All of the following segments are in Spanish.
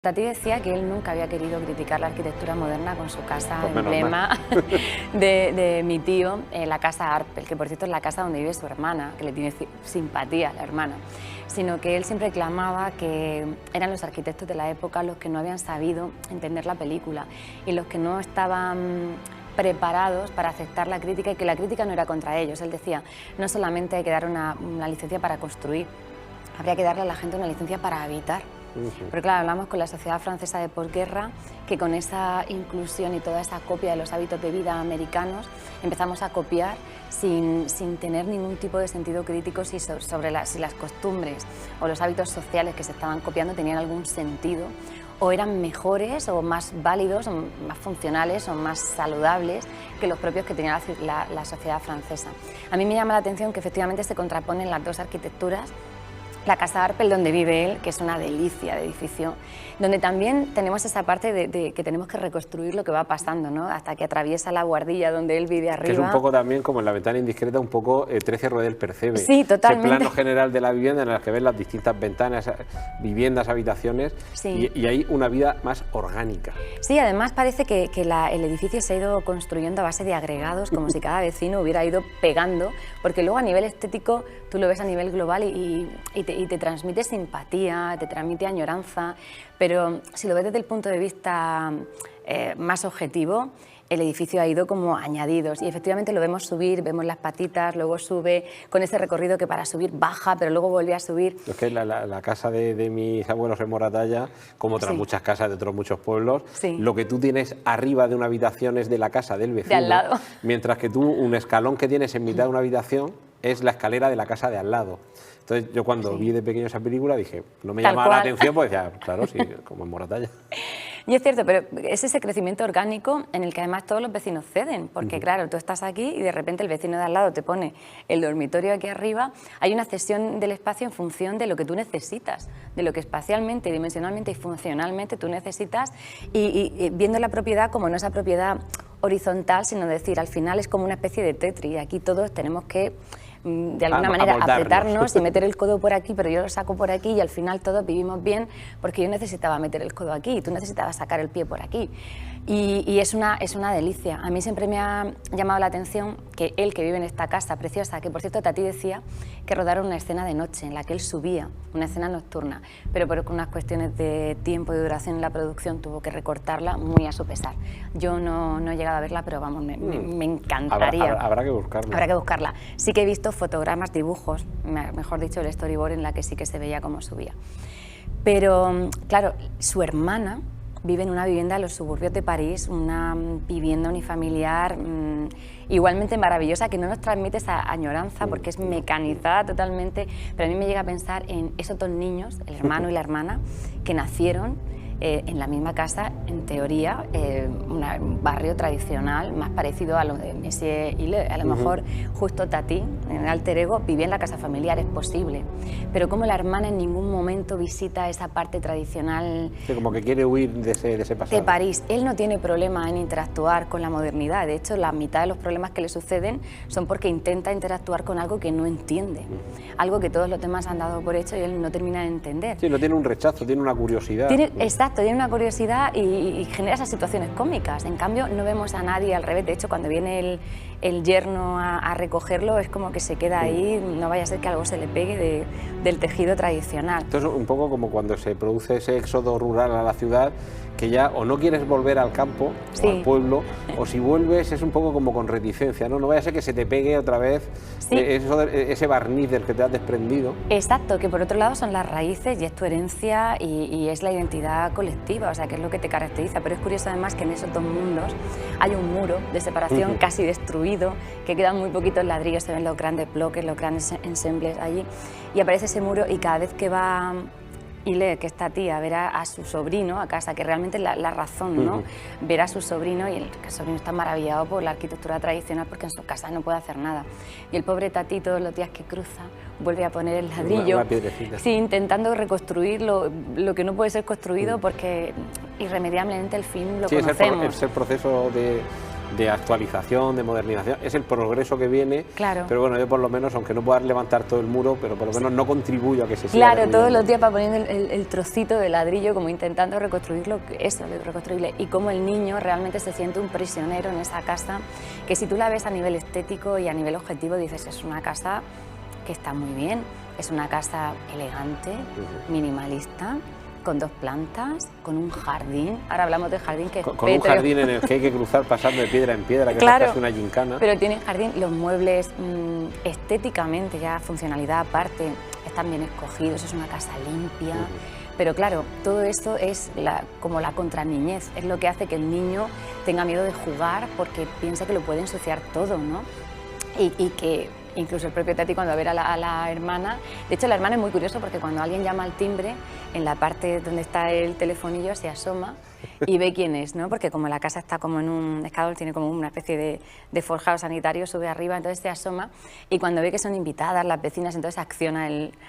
Tati decía que él nunca había querido criticar la arquitectura moderna con su casa Pues menos emblema de mi tío, la casa Arpel, que por cierto es la casa donde vive su hermana, que le tiene simpatía a la hermana, sino que él siempre clamaba que eran los arquitectos de la época los que no habían sabido entender la película y los que no estaban preparados para aceptar la crítica y que la crítica no era contra ellos. Él decía, no solamente hay que dar una licencia para construir, habría que darle a la gente una licencia para habitar. Pero claro, hablamos con la sociedad francesa de posguerra, que con esa inclusión y toda esa copia de los hábitos de vida americanos empezamos a copiar sin tener ningún tipo de sentido crítico si las costumbres o los hábitos sociales que se estaban copiando tenían algún sentido o eran mejores o más válidos o más funcionales o más saludables que los propios que tenía la sociedad francesa. A mí me llama la atención que efectivamente se contraponen las dos arquitecturas. La casa Arpel, donde vive él, que es una delicia de edificio, donde también tenemos esa parte de que tenemos que reconstruir lo que va pasando, ¿no? Hasta que atraviesa la buhardilla donde él vive arriba. Que es un poco también como en La ventana indiscreta, un poco 13 Rodel percebe. Sí, totalmente. Ese plano general de la vivienda en el que ves las distintas ventanas, viviendas, habitaciones, sí. y hay una vida más orgánica. Sí, además parece que el edificio se ha ido construyendo a base de agregados, como si cada vecino hubiera ido pegando, porque luego a nivel estético tú lo ves a nivel global y te transmite simpatía, te transmite añoranza, pero si lo ves desde el punto de vista más objetivo, el edificio ha ido como añadidos y efectivamente lo vemos subir, vemos las patitas, luego sube con ese recorrido que para subir baja, pero luego vuelve a subir. Es que la casa de mis abuelos en Moratalla, como otras muchas casas de otros muchos pueblos, lo que tú tienes arriba de una habitación es de la casa del vecino, de al lado. Mientras que tú un escalón que tienes en mitad de una habitación es la escalera de la casa de al lado. Entonces yo cuando vi de pequeño esa película dije, no me llamaba la atención, pues decía, claro, sí, como en Moratalla. Y es cierto, pero es ese crecimiento orgánico en el que además todos los vecinos ceden, porque claro, tú estás aquí y de repente el vecino de al lado te pone el dormitorio aquí arriba, hay una cesión del espacio en función de lo que tú necesitas, de lo que espacialmente, dimensionalmente y funcionalmente tú necesitas y viendo la propiedad como no esa propiedad horizontal, sino decir, al final es como una especie de Tetris, y aquí todos tenemos que de alguna manera apretarnos y meter el codo por aquí, pero yo lo saco por aquí y al final todos vivimos bien porque yo necesitaba meter el codo aquí y tú necesitabas sacar el pie por aquí. Y es una delicia. A mí siempre me ha llamado la atención que él, que vive en esta casa preciosa, que por cierto Tati decía que rodaron una escena de noche en la que él subía, una escena nocturna, pero por unas cuestiones de tiempo y duración en la producción tuvo que recortarla muy a su pesar. Yo no he llegado a verla, pero vamos, me encantaría. Habrá que buscarla. Habrá que buscarla. Sí que he visto fotogramas, dibujos, mejor dicho, el storyboard en la que sí que se veía cómo subía. Pero, claro, su hermana vive en una vivienda en los suburbios de París, una vivienda unifamiliar igualmente maravillosa, que no nos transmite esa añoranza porque es mecanizada totalmente, pero a mí me llega a pensar en esos dos niños, el hermano y la hermana, que nacieron en la misma casa, en teoría, un barrio tradicional más parecido a lo de Messier Hillel. A lo mejor justo Tati, en el alter ego, vivía en la casa familiar, es posible, pero como la hermana en ningún momento visita esa parte tradicional. Sí, como que quiere huir de ese pasado. De París. Él no tiene problema en interactuar con la modernidad, de hecho la mitad de los problemas que le suceden son porque intenta interactuar con algo que no entiende, algo que todos los demás han dado por hecho y él no termina de entender. Sí, no tiene un rechazo, tiene una curiosidad. Exacto, tiene una curiosidad y genera esas situaciones cómicas. En cambio, no vemos a nadie al revés. De hecho, cuando viene el yerno a recogerlo, es como que se queda ahí, no vaya a ser que algo se le pegue del tejido tradicional. Esto es un poco como cuando se produce ese éxodo rural a la ciudad, que ya o no quieres volver al campo o al pueblo, o si vuelves es un poco como con reticencia, ¿no? No vaya a ser que se te pegue otra vez ese barniz del que te has desprendido. Exacto, que por otro lado son las raíces y es tu herencia y es la identidad colectiva, o sea, que es lo que te caracteriza. Pero es curioso además que en esos dos mundos hay un muro de separación casi destruido, que quedan muy poquitos ladrillos, se ven los grandes bloques, los grandes ensembles allí, y aparece ese muro y cada vez que va y lee que esta tía verá a su sobrino a casa, que realmente es la razón, ¿no? Ver a su sobrino y el sobrino está maravillado por la arquitectura tradicional porque en su casa no puede hacer nada. Y el pobre Tati todos los días que cruza vuelve a poner el ladrillo, sí, intentando reconstruir lo que no puede ser construido porque irremediablemente el fin lo conocemos. Es el proceso de actualización, de modernización, es el progreso que viene, claro. Pero bueno, yo por lo menos, aunque no pueda levantar todo el muro, pero por lo menos no contribuyo a que se siga Claro, derribando. todos los días va poniendo el trocito de ladrillo, como intentando reconstruirlo, eso, reconstruirle, y cómo el niño realmente se siente un prisionero en esa casa, que si tú la ves a nivel estético y a nivel objetivo, dices, es una casa que está muy bien, es una casa elegante, minimalista, con 2 plantas, con un jardín. Ahora hablamos del jardín que es con un jardín en el que hay que cruzar pasando de piedra en piedra, que claro, es casi una gincana. Pero tiene jardín, los muebles estéticamente, ya funcionalidad aparte, están bien escogidos, es una casa limpia. Pero claro, todo esto es como la contraniñez, es lo que hace que el niño tenga miedo de jugar porque piensa que lo puede ensuciar todo, ¿no? Y que incluso el propio Tati, cuando va a ver a la hermana, de hecho la hermana es muy curioso porque cuando alguien llama al timbre, en la parte donde está el telefonillo se asoma y ve quién es, ¿no? Porque como la casa está como en un escalón, tiene como una especie de forjado sanitario, sube arriba, entonces se asoma y cuando ve que son invitadas las vecinas, entonces acciona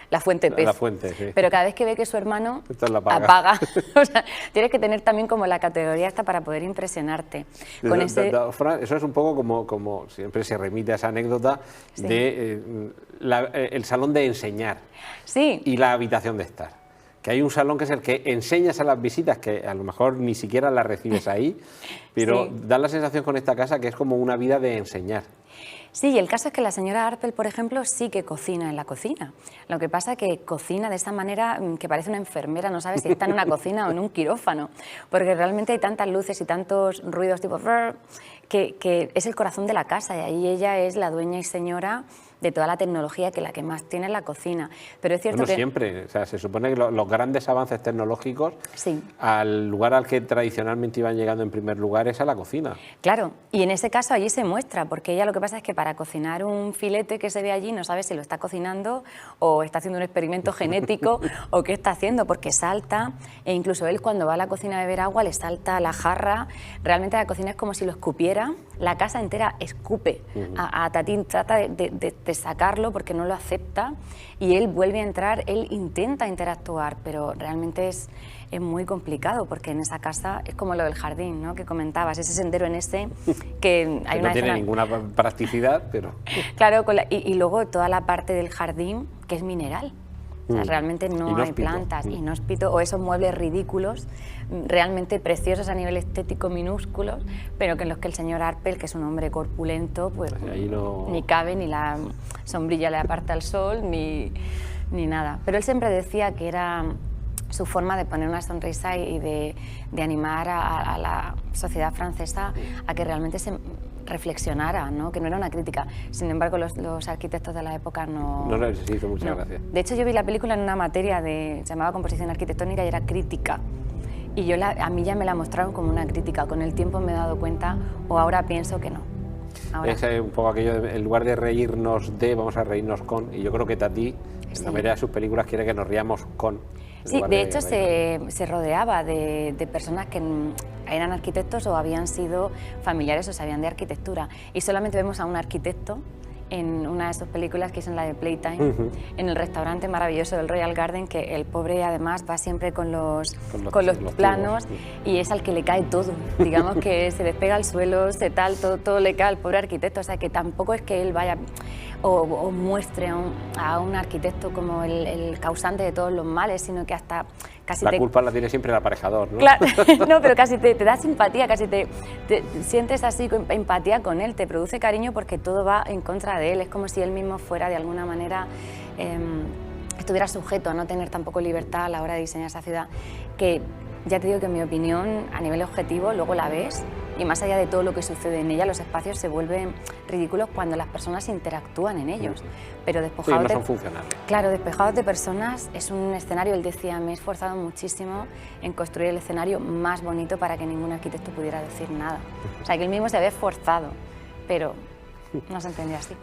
la fuente pez. La fuente, sí. Pero cada vez que ve que su hermano apaga. O sea, tienes que tener también como la categoría esta para poder impresionarte. Con Fran, eso es un poco como siempre se remite a esa anécdota de el salón de enseñar y la habitación de estar. Que hay un salón que es el que enseñas a las visitas, que a lo mejor ni siquiera las recibes ahí, pero da la sensación con esta casa que es como una vida de enseñar. Sí, y el caso es que la señora Arpel, por ejemplo, sí que cocina en la cocina. Lo que pasa es que cocina de esa manera que parece una enfermera, no sabes si está en una cocina o en un quirófano, porque realmente hay tantas luces y tantos ruidos tipo que es el corazón de la casa y ahí ella es la dueña y señora de toda la tecnología, que la que más tiene es la cocina. Pero es cierto que siempre, o sea, se supone que los grandes avances tecnológicos, al lugar al que tradicionalmente iban llegando en primer lugar es a la cocina. Claro, y en ese caso allí se muestra, porque ella lo que pasa es que para cocinar un filete que se ve allí no sabe si lo está cocinando o está haciendo un experimento genético o qué está haciendo, porque salta, e incluso él cuando va a la cocina a beber agua le salta la jarra. Realmente la cocina es como si lo escupiera, la casa entera escupe a Tatín, trata de sacarlo porque no lo acepta y él vuelve a entrar, él intenta interactuar, pero realmente es muy complicado porque en esa casa es como lo del jardín, ¿no? Que comentabas, ese sendero en ese que hay no tiene ninguna practicidad, pero... Claro, y luego toda la parte del jardín que es mineral. O sea, realmente no hay plantas, inhóspito, o esos muebles ridículos, realmente preciosos a nivel estético, minúsculos, pero que en los que el señor Arpel, que es un hombre corpulento, pues ni cabe, ni la sombrilla le aparta el sol, ni nada. Pero él siempre decía que era su forma de poner una sonrisa y de animar a la sociedad francesa a que realmente se reflexionara, ¿no? Que no era una crítica. Sin embargo, los arquitectos de la época no les hizo mucha gracia. De hecho, yo vi la película en una materia se llamaba composición arquitectónica y era crítica. Y a mí ya me la mostraron como una crítica. Con el tiempo me he dado cuenta, o ahora pienso que no. Es un poco aquello, en lugar de reírnos vamos a reírnos con, y yo creo que Tati, en la mayoría de sus películas, quiere que nos riamos con. Sí, de hecho se rodeaba de personas que eran arquitectos o habían sido familiares o sabían de arquitectura. Y solamente vemos a un arquitecto en una de sus películas, que es en la de Playtime, en el restaurante maravilloso del Royal Garden, que el pobre además va siempre con los planos y es al que le cae todo. Digamos que se despega al suelo, todo le cae al pobre arquitecto. O sea que tampoco es que él vaya o muestre a un arquitecto como el causante de todos los males, sino que hasta casi la culpa la tiene siempre el aparejador, ¿no? Claro, no, pero casi te da simpatía, casi te sientes así, empatía con él, te produce cariño porque todo va en contra de él. Es como si él mismo fuera de alguna manera, estuviera sujeto a no tener tampoco libertad a la hora de diseñar esa ciudad, que ya te digo que en mi opinión, a nivel objetivo, luego la ves y más allá de todo lo que sucede en ella, los espacios se vuelven ridículos cuando las personas interactúan en ellos. Pero despejados no son funcionales. Claro, despejados de personas es un escenario, él decía, me he esforzado muchísimo en construir el escenario más bonito para que ningún arquitecto pudiera decir nada. O sea, que él mismo se había esforzado, pero no se entendía así.